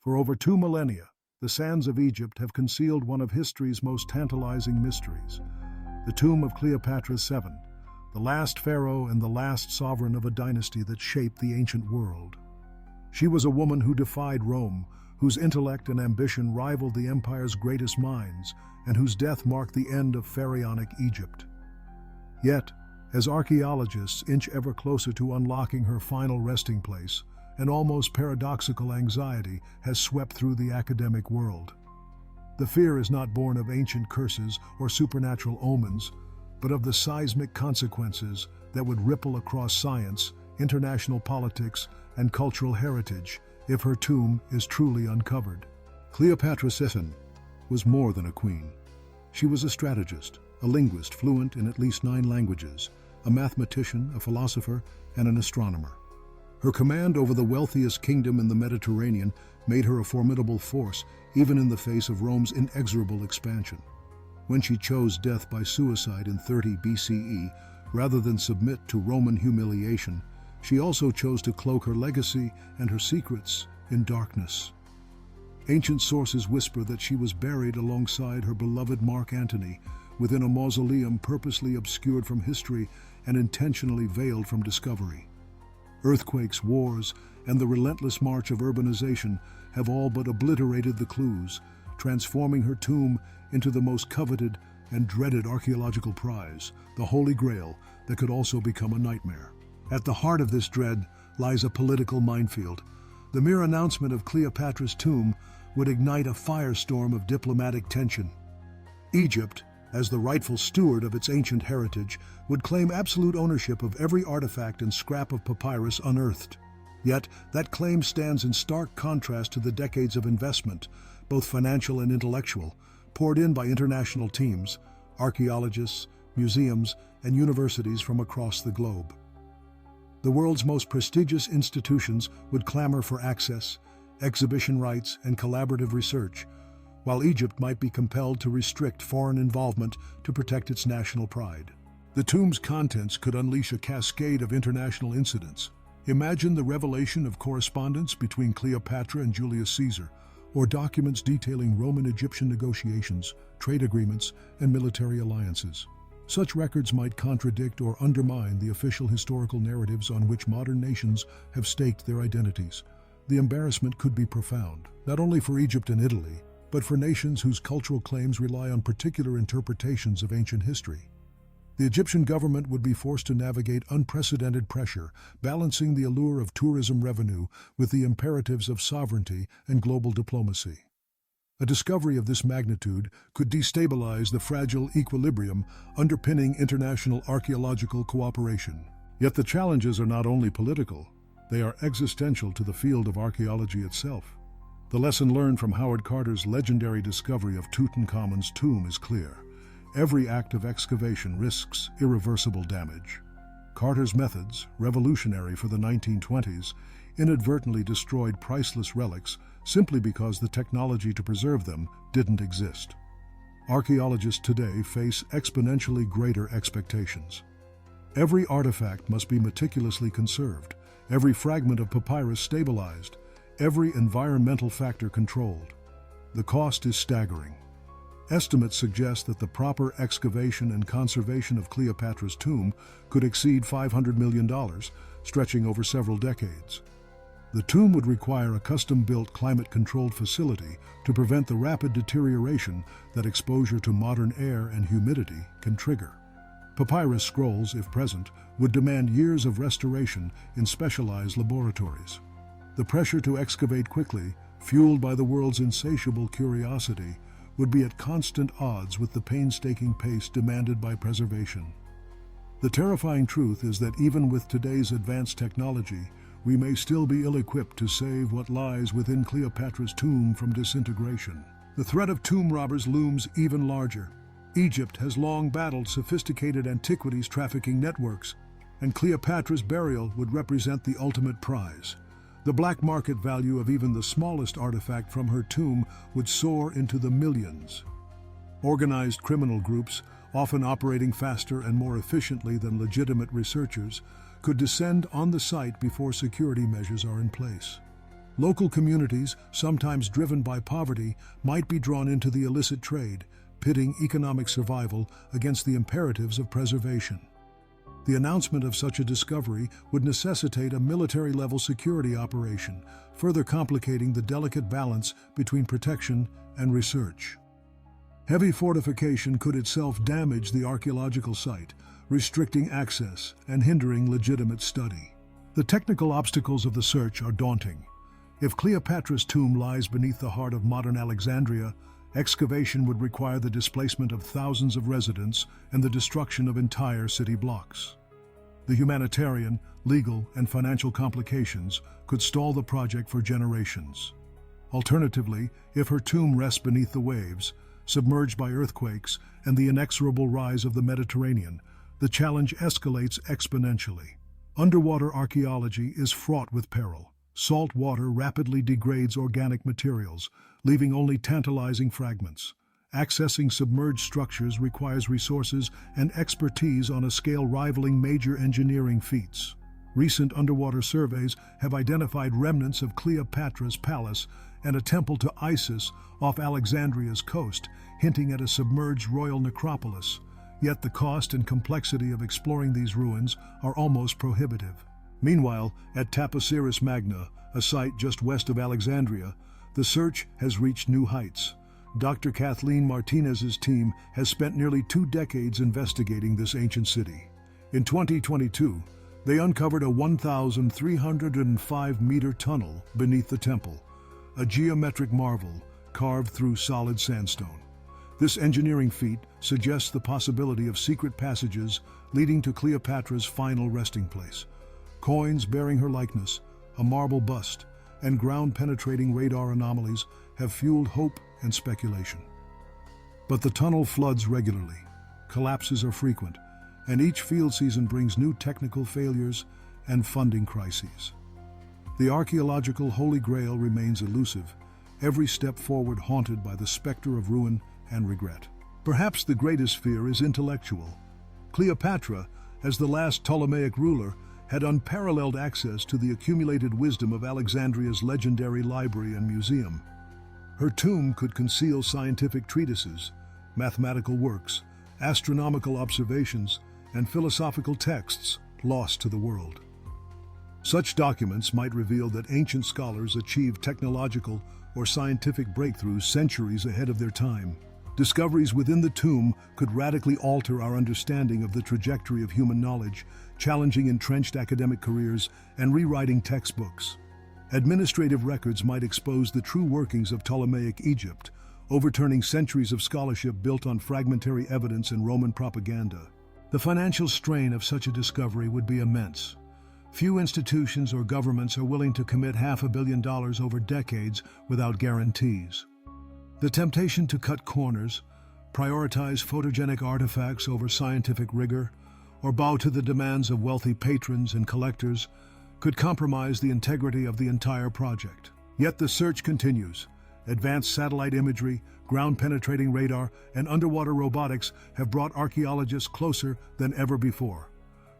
For over 2 millennia, the sands of Egypt have concealed one of history's most tantalizing mysteries, the tomb of Cleopatra VII, the last pharaoh and the last sovereign of a dynasty that shaped the ancient world. She was a woman who defied Rome, whose intellect and ambition rivaled the empire's greatest minds, and whose death marked the end of pharaonic Egypt. Yet, as archaeologists inch ever closer to unlocking her final resting place, an almost paradoxical anxiety has swept through the academic world. The fear is not born of ancient curses or supernatural omens, but of the seismic consequences that would ripple across science, international politics, and cultural heritage if her tomb is truly uncovered. Cleopatra VII was more than a queen. She was a strategist, a linguist fluent in at least 9 languages, a mathematician, a philosopher, and an astronomer. Her command over the wealthiest kingdom in the Mediterranean made her a formidable force, even in the face of Rome's inexorable expansion. When she chose death by suicide in 30 BCE, rather than submit to Roman humiliation, she also chose to cloak her legacy and her secrets in darkness. Ancient sources whisper that she was buried alongside her beloved Mark Antony, within a mausoleum purposely obscured from history and intentionally veiled from discovery. Earthquakes, wars, and the relentless march of urbanization have all but obliterated the clues, transforming her tomb into the most coveted and dreaded archaeological prize, the Holy Grail that could also become a nightmare. At the heart of this dread lies a political minefield. The mere announcement of Cleopatra's tomb would ignite a firestorm of diplomatic tension. Egypt, as the rightful steward of its ancient heritage, would claim absolute ownership of every artifact and scrap of papyrus unearthed. Yet, that claim stands in stark contrast to the decades of investment, both financial and intellectual, poured in by international teams, archaeologists, museums, and universities from across the globe. The world's most prestigious institutions would clamor for access, exhibition rights, and collaborative research, while Egypt might be compelled to restrict foreign involvement to protect its national pride. The tomb's contents could unleash a cascade of international incidents. Imagine the revelation of correspondence between Cleopatra and Julius Caesar, or documents detailing Roman-Egyptian negotiations, trade agreements, and military alliances. Such records might contradict or undermine the official historical narratives on which modern nations have staked their identities. The embarrassment could be profound, not only for Egypt and Italy, but for nations whose cultural claims rely on particular interpretations of ancient history. The Egyptian government would be forced to navigate unprecedented pressure, balancing the allure of tourism revenue with the imperatives of sovereignty and global diplomacy. A discovery of this magnitude could destabilize the fragile equilibrium underpinning international archaeological cooperation. Yet the challenges are not only political, they are existential to the field of archaeology itself. The lesson learned from Howard Carter's legendary discovery of Tutankhamun's tomb is clear. Every act of excavation risks irreversible damage. Carter's methods, revolutionary for the 1920s, inadvertently destroyed priceless relics simply because the technology to preserve them didn't exist. Archaeologists today face exponentially greater expectations. Every artifact must be meticulously conserved, every fragment of papyrus stabilized, every environmental factor controlled. The cost is staggering. Estimates suggest that the proper excavation and conservation of Cleopatra's tomb could exceed $500 million, stretching over several decades. The tomb would require a custom-built climate-controlled facility to prevent the rapid deterioration that exposure to modern air and humidity can trigger. Papyrus scrolls, if present, would demand years of restoration in specialized laboratories. The pressure to excavate quickly, fueled by the world's insatiable curiosity, would be at constant odds with the painstaking pace demanded by preservation. The terrifying truth is that even with today's advanced technology, we may still be ill-equipped to save what lies within Cleopatra's tomb from disintegration. The threat of tomb robbers looms even larger. Egypt has long battled sophisticated antiquities trafficking networks, and Cleopatra's burial would represent the ultimate prize. The black market value of even the smallest artifact from her tomb would soar into the millions. Organized criminal groups, often operating faster and more efficiently than legitimate researchers, could descend on the site before security measures are in place. Local communities, sometimes driven by poverty, might be drawn into the illicit trade, pitting economic survival against the imperatives of preservation. The announcement of such a discovery would necessitate a military-level security operation, further complicating the delicate balance between protection and research. Heavy fortification could itself damage the archaeological site, restricting access and hindering legitimate study. The technical obstacles of the search are daunting. If Cleopatra's tomb lies beneath the heart of modern Alexandria, excavation would require the displacement of thousands of residents and the destruction of entire city blocks. The humanitarian, legal, and financial complications could stall the project for generations. Alternatively, if her tomb rests beneath the waves, submerged by earthquakes and the inexorable rise of the Mediterranean, the challenge escalates exponentially. Underwater archaeology is fraught with peril. Salt water rapidly degrades organic materials, leaving only tantalizing fragments. Accessing submerged structures requires resources and expertise on a scale rivaling major engineering feats. Recent underwater surveys have identified remnants of Cleopatra's palace and a temple to Isis off Alexandria's coast, hinting at a submerged royal necropolis. Yet the cost and complexity of exploring these ruins are almost prohibitive. Meanwhile, at Taposiris Magna, a site just west of Alexandria, the search has reached new heights. Dr. Kathleen Martinez's team has spent nearly 2 decades investigating this ancient city. In 2022, they uncovered a 1,305-meter tunnel beneath the temple, a geometric marvel carved through solid sandstone. This engineering feat suggests the possibility of secret passages leading to Cleopatra's final resting place. Coins bearing her likeness, a marble bust, and ground-penetrating radar anomalies have fueled hope and speculation. But the tunnel floods regularly, collapses are frequent, and each field season brings new technical failures and funding crises. The archaeological Holy Grail remains elusive, every step forward haunted by the specter of ruin and regret. Perhaps the greatest fear is intellectual. Cleopatra, as the last Ptolemaic ruler, had unparalleled access to the accumulated wisdom of Alexandria's legendary library and museum. Her tomb could conceal scientific treatises, mathematical works, astronomical observations, and philosophical texts lost to the world. Such documents might reveal that ancient scholars achieved technological or scientific breakthroughs centuries ahead of their time. Discoveries within the tomb could radically alter our understanding of the trajectory of human knowledge, challenging entrenched academic careers and rewriting textbooks. Administrative records might expose the true workings of Ptolemaic Egypt, overturning centuries of scholarship built on fragmentary evidence and Roman propaganda. The financial strain of such a discovery would be immense. Few institutions or governments are willing to commit $500 million over decades without guarantees. The temptation to cut corners, prioritize photogenic artifacts over scientific rigor, or bow to the demands of wealthy patrons and collectors could compromise the integrity of the entire project. Yet the search continues. Advanced satellite imagery, ground-penetrating radar, and underwater robotics have brought archaeologists closer than ever before.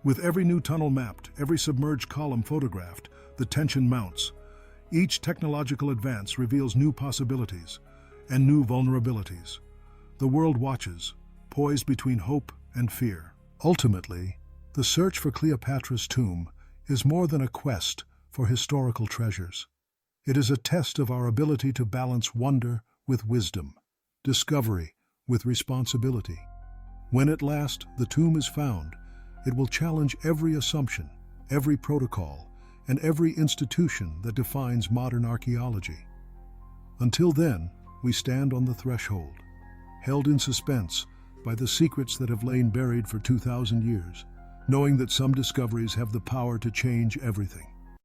With every new tunnel mapped, every submerged column photographed, the tension mounts. Each technological advance reveals new possibilities and new vulnerabilities. The world watches, poised between hope and fear. Ultimately, the search for Cleopatra's tomb is more than a quest for historical treasures. It is a test of our ability to balance wonder with wisdom, discovery with responsibility. When at last the tomb is found, it will challenge every assumption, every protocol, and every institution that defines modern archaeology. Until then, we stand on the threshold, held in suspense by the secrets that have lain buried for 2,000 years, knowing that some discoveries have the power to change everything.